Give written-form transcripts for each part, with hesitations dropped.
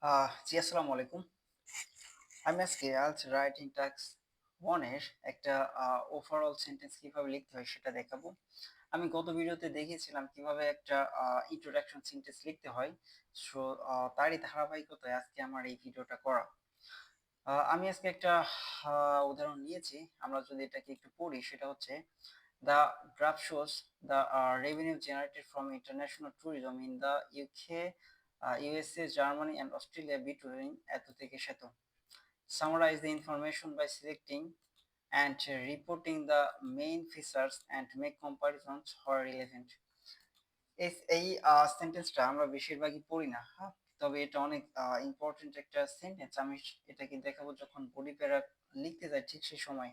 জি আসসালামু আলাইকুম। আমি আজকে আজ রাইটিং টাস্ক 1 এর একটা ওভারঅল সেন্টেন্স কিভাবে লিখতে হয় সেটা দেখাবো। আমি গত ভিডিওতে দেখিয়েছিলাম কিভাবে একটা ইন্ট্রোডাকশন সেন্টেন্স লিখতে হয়। সো তারই ধারাবাহিকতায় আজকে আমার এই ভিডিওটা করা। আমি আজকে একটা উদাহরণ নিয়েছি। আমরা যদি এটাকে একটু পড়ি সেটা হচ্ছে The graph shows the revenue generated from international tourism in the UK, USA, Germany and Australia between এত থেকে সেত। Summarize the information by selecting and reporting the main features and make comparisons where relevant. এই সেন্টেন্সটা আমরা বেশিরভাগই পড়ি না, হ্যাঁ, তবে এটা অনেক ইম্পর্টেন্ট একটা সেন্টেন্স। আমি এটাকে দেখাবো যখন বডি প্যারা লিখতে যাই ঠিক সেই সময়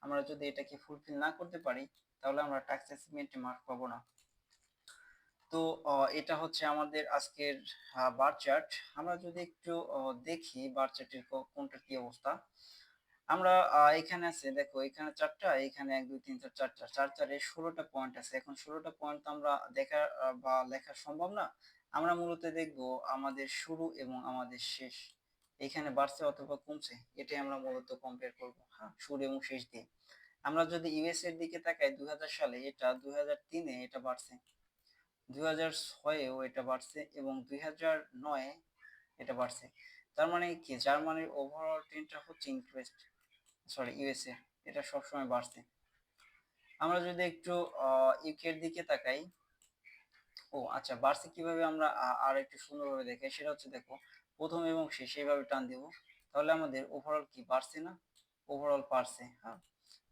আমরা যদি এটাকে ফুলফিল না করতে পারি তাহলে আমরা টাস্ক অ্যাসাইনমেন্টে মার্ক পাবো না। তো এটা হচ্ছে আমাদের আজকের বার চার্ট। আমরা যদি একটু দেখি বার চার্টের কোনটার কি অবস্থা। আমরা এখানে আছে, দেখো এখানে চারটা, এখানে 1 2 3 4 চারটা, চার চারে 16টা পয়েন্ট আছে। এখন 16টা পয়েন্ট তো আমরা দেখা বা লেখা সম্ভব না। আমরা মূলত দেখব আমাদের শুরু এবং আমাদের শেষ এখানে বাড়ছে অথবা কমছে, এটাই আমরা মূলত কম্পেয়ার করব, হ্যাঁ, শুরু এবং শেষ দিয়ে। আমরা যদি ইউএস এর দিকে তাকাই 2000 সালে এটা 2003-এ এটা বাড়ছে, 2006-এও এটা বাড়ছে এবং 2009-এ এটা বাড়ছে। তার মানে কি জার্মানির ওভারঅল ট্রেন্ডটা হচ্ছে ইনক্রিজ, সরি ইউএসএ এটা সবসময় বাড়ছে। আমরা যদি একটু ইউকে এর দিকে তাকাই, ও আচ্ছা বাড়ছে কিভাবে আমরা আর একটু সুন্দরভাবে দেখাই সেটা হচ্ছে দেখো প্রথম এবং শেষ এইভাবে টান দিব, তাহলে আমাদের ওভারঅল কি বাড়ছে না, ওভারঅল বাড়ছে, হ্যাঁ,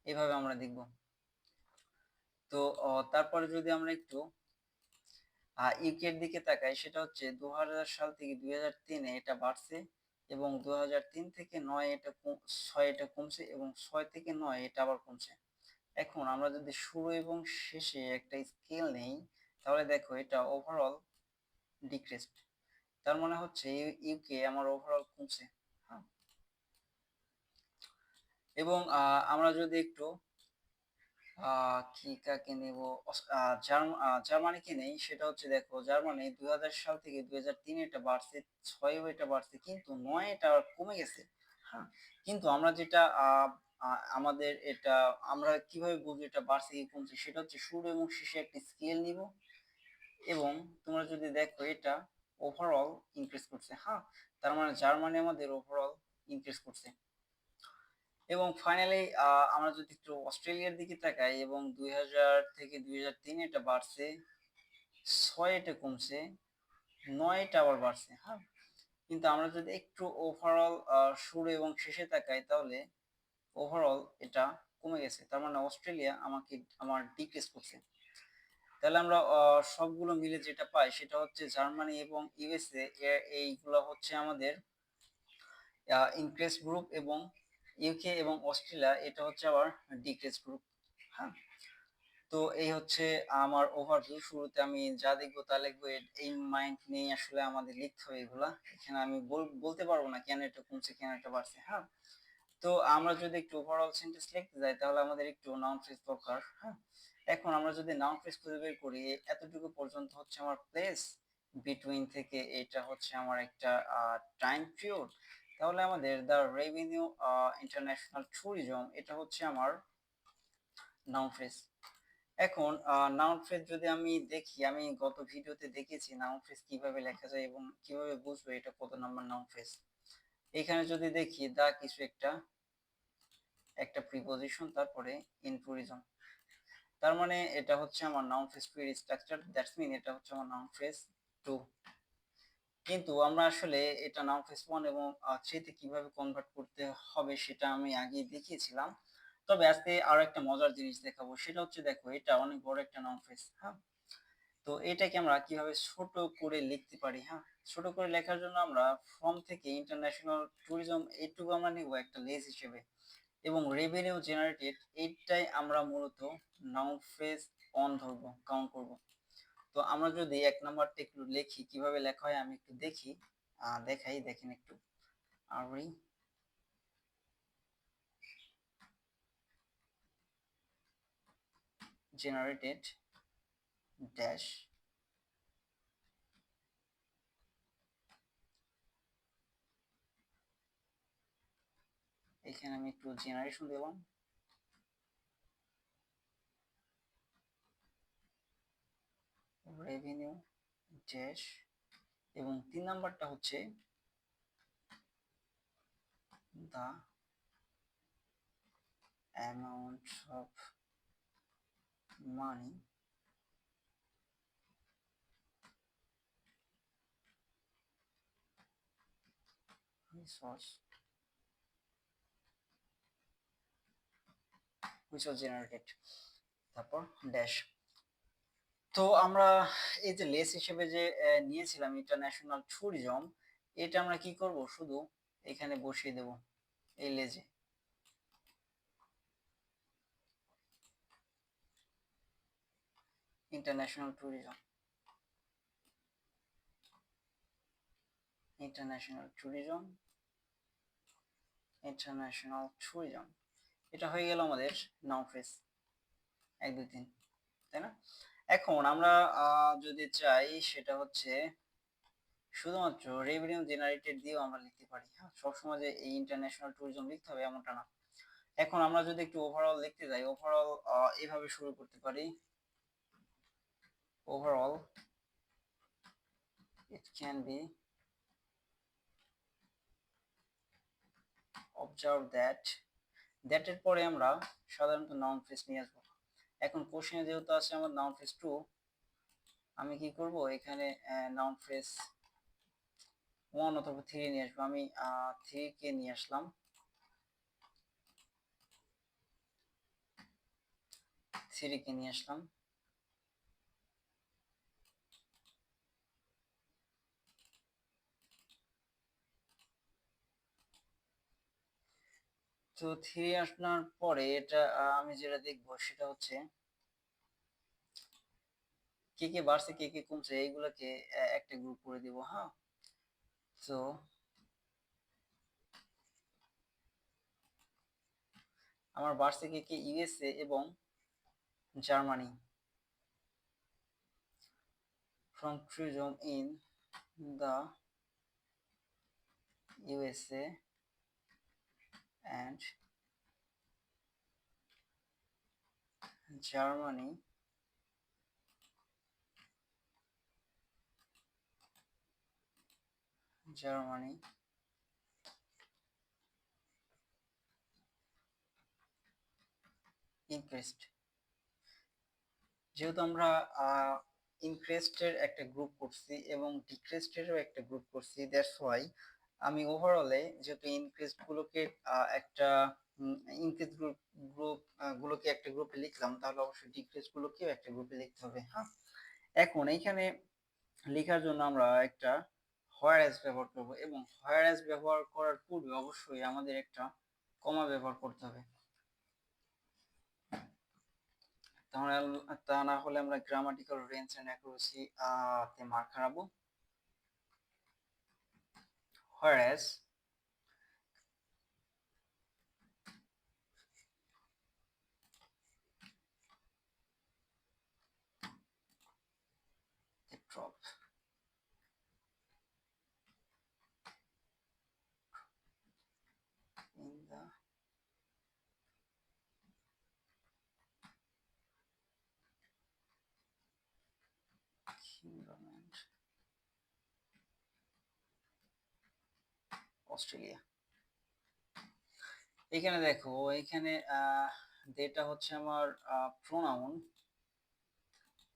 এইভাবে আমরা দেখব। তো তারপরে যদি আমরা একটু ইউকে এর দিকে তাকাই সেটা হচ্ছে 2000 সাল থেকে 2003-এ এটা বাড়ছে এবং 2003 থেকে 9 এটা 6 এটা কমছে এবং 6 থেকে 9 এটা আবার কমছে। এখন আমরা যদি শুরু এবং শেষে একটা স্কেল নেই তাহলে দেখো এটা ওভারঅল ডিক্রিজড, তার মানে হচ্ছে ইউকে আমার ওভারঅল কমছে, হ্যাঁ। এবং আমরা যদি একটু কি কাকে নেব, জার্মানিকে নেই, সেটা হচ্ছে দেখো জার্মানি 2000 সাল থেকে 2003 এটা বাড়ছে, 6 এটা বাড়ছে কিন্তু 9 এটা কমে গেছে, হ্যাঁ। কিন্তু আমরা যেটা আমাদের এটা আমরা কিভাবে বুঝবো এটা বাড়ছে কি কমছে, সেটা হচ্ছে শুরু এবং শেষে একটা স্কেল নিব এবং তোমরা যদি দেখো এটা ওভারঅল ইনক্রিজ করছে, হ্যাঁ, তার মানে জার্মানি আমাদের ওভারঅল ইনক্রিজ করছে। এবং ফাইনালি আমরা যদি একটু অস্ট্রেলিয়ার দিকে তাকাই এবং 2000 থেকে 2003 এটা বাড়ছে, 6 এটা কমছে, 9 এটা আবার বাড়ছে, হ্যাঁ। কিন্তু আমরা যদি একটু ওভারঅল শুরু এবং শেষে তাকাই তাহলে ওভারঅল এটা কমে গেছে, তার মানে অস্ট্রেলিয়া আমার ডিক্রিজ করছে। তাহলে আমরা সবগুলো মিলে যেটা পাই সেটা হচ্ছে জার্মানি এবং ইউএসএ এইগুলো হচ্ছে আমাদের ইনক্রিজ গ্রুপ এবং ইউকে এবং অস্ট্রেলিয়া এটা হচ্ছে আবার ডিক্রিজ গ্রুপ, হ্যাঁ। তো এই হচ্ছে আমার ওভারভিউ। শুরুতে আমি যা দেখবো তা লিখবো, এই মাইন্ড নিয়ে আসলে আমাদের লিখতে হবে এগুলা। এখানে আমি বলতে পারবো না কেন এটা কমছে কেন এটা বাড়ছে, হ্যাঁ। তো আমরা যদি একটু ওভারঅল সেন্টেন্স লিখতে যাই তাহলে আমাদের একটু নাউন ফ্রেজ দরকার, হ্যাঁ। এখন আমরা যদি নাউন ফ্রেজ খুঁজে বের করি এতটুকু পর্যন্ত হচ্ছে আমার প্লেস, বিটুইন থেকে এটা হচ্ছে আমার একটা টাইম পিরিয়ড, তাহলে আমাদের দ্য রেভিনিউ ইন্টারন্যাশনাল ট্যুরিজম এটা হচ্ছে আমার নাউন ফ্রেজ। এখন নাউন ফ্রেজ যদি আমি দেখি, আমি গত ভিডিওতে দেখেছি নাউন ফ্রেজ কিভাবে লেখা যায় এবং কিভাবে বুঝবো এটা কত নাম্বার নাউন ফ্রেজ। এখানে যদি দেখি দা কিছু একটা একটা প্রিপজিশন তারপরে ইন ট্যুরিজম, তার মানে এটা হচ্ছে আমার নাউন ফ্রেজ টু এর স্ট্রাকচার, দ্যাটস মিন এটা হচ্ছে আমার নাউন ফ্রেজ টু। কিন্তু আমরা আসলে এটা নাউন ফ্রেজ 1 এবং 3 তে কিভাবে কনভার্ট করতে হবে সেটা আমি আগে দেখিয়েছিলাম। তবে আজকে আরো একটা মজার জিনিস দেখাবো, সেটা হচ্ছে দেখো এটা অনেক বড় একটা নাউন ফ্রেজ, হ্যাঁ। তো এটাকে আমরা কিভাবে ছোট করে লিখতে পারি, হ্যাঁ। ছোট করে লেখার জন্য আমরা ফ্রম থেকে ইন্টারন্যাশনাল ট্যুরিজম এইটুকু আমরা নিব একটা লেস হিসেবে এবং রেভিনিউ জেনারেটেড এইটাই আমরা মূলত নাউন ফ্রেজ অন ধরবো, কাউন্ট করব। তো আমরা যদি 1 নাম্বারটা একটু লিখি কিভাবে লেখা হয় আমি একটু দেখি, দেখাই, দেখেন একটু। আরই জেনারেটেড ড্যাশ এখানে আমি একটু জেনারেশন দিলাম, রেভিনিউ ড্যাশ, এবং 3 নাম্বারটা হচ্ছে the amount of money resource which was generated, তারপর ড্যাশ। তো আমরা এই যে লেস হিসেবে যে নিয়েছিলাম ইন্টারন্যাশনাল ট্যুরিজম, এটা আমরা কি করব, শুধু এখানে বসিয়ে দেব এই লেজে। International tourism, international tourism, international tourism, এটা হয়ে গেল আমাদের নাউন ফ্রেজ 1 2 3, তাই না? এখন আমরা যদি চাই সেটা হচ্ছে শুধুমাত্র রেভিনিউ জেনারেটেড দিয়েও আমরা লিখতে পারি। হ্যাঁ, সবসময় যে এই ইন্টারন্যাশনাল ট্যুরিজম লিখতে হবে এমনটা না। এখন আমরা যদি একটু ওভারঅল লিখতে যাই, ওভারঅল এভাবে শুরু করতে পারি, overall it can be observed that, that এর পরে আমরা সাধারণত নাউন ফ্রেজ নিয়ে আসবো। এখন কোশ্চেনে যেহেতু আছে আমার নাউন ফ্রেজ 2, আমি কি করব, এখানে নাউন ফ্রেজ 1 অথবা 3 নিয়ে আসবো। আমি 3 কে নিয়ে আসলাম, 3 কে নিয়ে আসলাম। তো 3 আসার পরে এটা আমি যেটা দেখবো সেটা হচ্ছে কে কে বাড়ছে কে কে কমছে এইগুলোকে একটা গ্রুপ করে দিব। হ্যাঁ, তো আমার বাড়ছে কে কে ইউএসএ এবং Germany, from tourism in the USA and Germany increased। যেহেতু আমরা ইনক্রেস্টের একটা গ্রুপ করছি এবং ডিক্রেস্টেরও একটা গ্রুপ করছি, দ্যাটস ওয়াই আমি ওভারঅলে যেহেতু ইনক্রেস্ট গুলোকে একটা ইনক্রেস গ্রুপ গ্রুপ গুলোকে একটা গ্রুপে লিখলাম, তাহলে অবশ্যই ডিক্রেস্ট গুলোকেও একটা গ্রুপে লিখতে হবে। হ্যাঁ, এখন এইখানে লেখার জন্য আমরা একটা হোয়ারএস ব্যবহার করব, এবং হোয়ারএস ব্যবহার করার পূর্বে অবশ্যই আমাদের একটা কমা ব্যবহার করতে হবে, তাহলে তা না হলে আমরা গ্রামাটিক্যাল রেঞ্জ এন্ড অ্যাকুরেসি তে মার্ক হারাবো। হোয়ারএস the drop in the kingdom and Australia. এখানে দেখো, এখানে যেটা হচ্ছে আমার প্রোনাউন,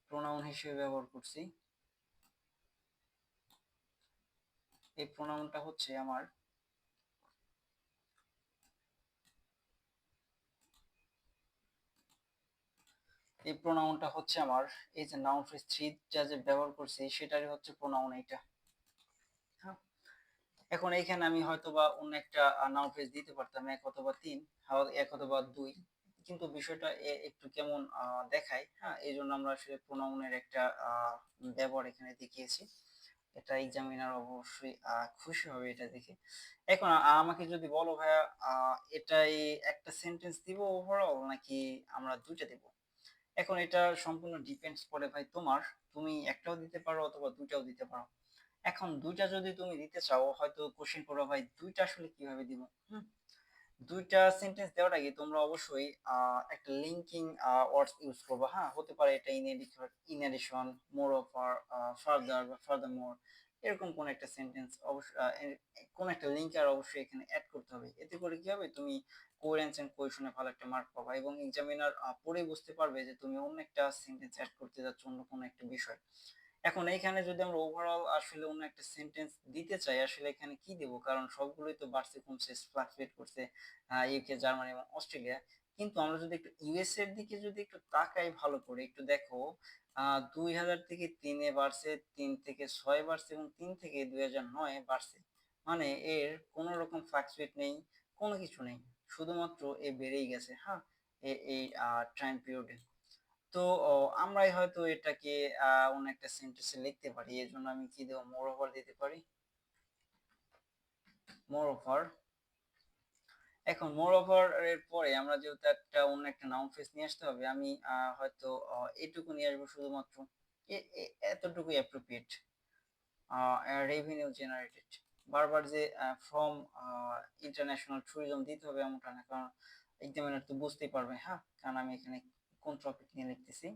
প্রোনাউন হিসেবে ব্যবহার করছি। এই প্রোনাউনটা হচ্ছে আমার এই প্রোনাউনটা হচ্ছে আমার এই যে নাউন ফ্রেজ 3 যা যে ব্যবহার করছি সেটারই হচ্ছে প্রোনাউন এইটা। হ্যাঁ, এখন এইখানে আমি হয়তো বা অন্য একটা নাউন ফ্রেজ দিতে পারতাম, 1 অথবা 3, 1 অথবা 2, কিন্তু বিষয়টা একটু কেমন দেখায়। হ্যাঁ, এই জন্য আমরা আসলে প্রোনাউনের একটা ব্যবহার এখানে দেখিয়েছি। এটা এক্সামিনার অবশ্যই খুশি হবে এটা দেখে। এখন আমাকে যদি বলো ভাইয়া এটাই একটা সেন্টেন্স দিব ওভারঅল নাকি আমরা দুইটা দেব, এখন এটা সম্পূর্ণ ডিপেন্ডস করে ভাই তোমার, তুমি একটাও দিতে পারো অথবা দুইটাও দিতে পারো। এখন দুইটা যদি তুমি দিতে চাও, হয়তো কোশ্চেন করো ভাই দুইটা আসলে কিভাবে দিব। দুইটা সেন্টেন্স দেওয়ার আগে তোমরা অবশ্যই একটা লিঙ্কিং ওয়ার্ডস ইউজ করবে। হ্যাঁ, হতে পারে এটা in addition, moreover, further বা ফার্দার মোর, এরকম কোন একটা সেন্টেন্স অবশ্যই কোন একটা লিঙ্ক আর অবশ্যই এখানে অ্যাড করতে হবে। এতে করে কি হবে, তুমি কোহেরেন্স এন্ড কোহেশনে ভালো একটা মার্ক পাবা এবং এক্সামিনার পড়েই বুঝতে পারবে যে তুমি অন্য একটা সেন্টেন্স অ্যাড করতে যাচ্ছ অন্য কোনো একটা বিষয়। এখন এইখানে যদি আমরা ওভারঅল আসলে অন্য একটা সেন্টেন্স দিতে চাই, আসলে এখানে কি দেব, কারণ সবগুলোই তো বাড়ছে কমছে ফ্লাকচুয়েট করছে, ইউকে, জার্মানি এবং অস্ট্রেলিয়া। কিন্তু আমরা যদি একটু ইউএস এর দিকে যদি একটু তাকাই ভালো করে, একটু দেখো 2000 থেকে 3-এ বাড়ছে, 3 থেকে 6 বাড়ছে এবং 3 থেকে 2009 বাড়ছে। মানে এর কোনো রকম ফ্লাকচুয়েট নেই, কোনো কিছু নেই, শুধুমাত্র এ বেড়েই গেছে। হ্যাঁ, এই টাইম পিরিয়ডে। তো আমরাই হয়তো এটাকে অন্য একটা সেন্টেন্সে লিখতে পারি, এর জন্য আমি কি দেবো, মোর ওভার দিতে পারি, মোর ওভার। এখন মোর ওভার এর পরে আমরা যেহেতু একটা অন্য একটা নাউন ফ্রেজ নিয়ে আসতে হবে, আমি হয়তো এটুকু নিয়ে আসবো শুধুমাত্র, এতটুকুই অ্যাপ্রোপ্রিয়েট। রেভিনিউ জেনারেটেড, বারবার যে ফ্রম ইন্টারন্যাশনাল ট্যুরিজম দিতে হবে এমনটা না, কারণ এক্সামিনার তো বুঝতেই পারবে। হ্যাঁ, কারণ আমি এখানে কোন টপিক নিয়ে লিখতেছি।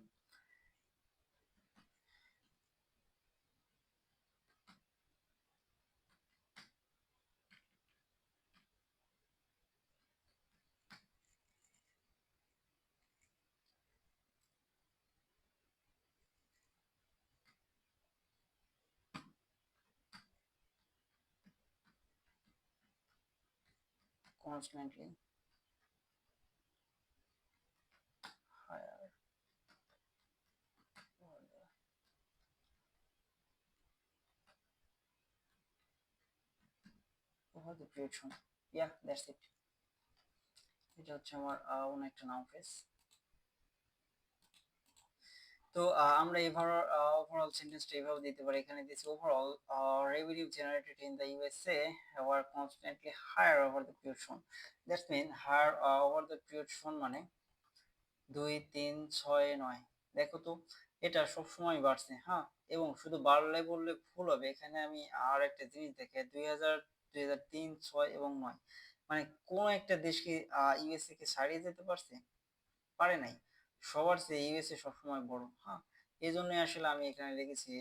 Constantly higher over the creation, yeah, that's it। এটা হচ্ছে আমার অন্য একটা নাউন ফ্রেজ। তো আমরা ওভারঅল সেন্টেন্সটা এভাবে দিতে পারি, এখানে দিয়েছি overall revenue generated in the USA were constantly higher over the period shown. That's mean higher over the period shown মানে 2, 3, 6, 9। দেখো তো, এটা সবসময় বাড়ছে। হ্যাঁ, এবং শুধু বাড়লে বললে ভুল হবে, এখানে আমি আর একটা জিনিস দেখে 2000, 2003, 6 এবং 9, মানে কোন একটা দেশকে ইউএসএ কে ছাড়িয়ে যেতে পারছে? পারে নাই। সবার চেয়ে ইউএসএ সবসময় বড়। হ্যাঁ, এই জন্যই আসলে আমি এখানে লিখেছি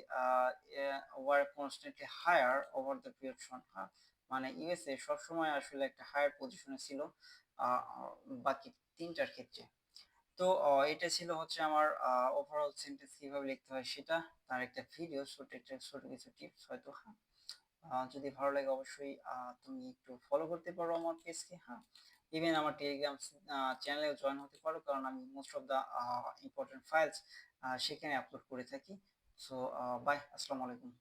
were constantly higher over the period শোন। হ্যাঁ, মানে ইউএসএ সবসময় আসলে একটা হায়ার পজিশনে ছিল আহ, বাকি তিনটার ক্ষেত্রে। তো এটা ছিল হচ্ছে আমার ওভারঅল সেন্টেন্স কিভাবে লিখতে হয় সেটা, তার একটা ভিডিও, ছোট কিছু টিপস হয়তো। হ্যাঁ, যদি ভালো লাগে অবশ্যই তুমি একটু ফলো করতে পারো আমার পেজকে। হ্যাঁ, ইভেন আমার টেলিগ্রাম চ্যানেলেও জয়েন হতে পারো, কারণ আমি most of the important files সেখানে আপলোড করে থাকি। সো বাই, আসসালামু আলাইকুম।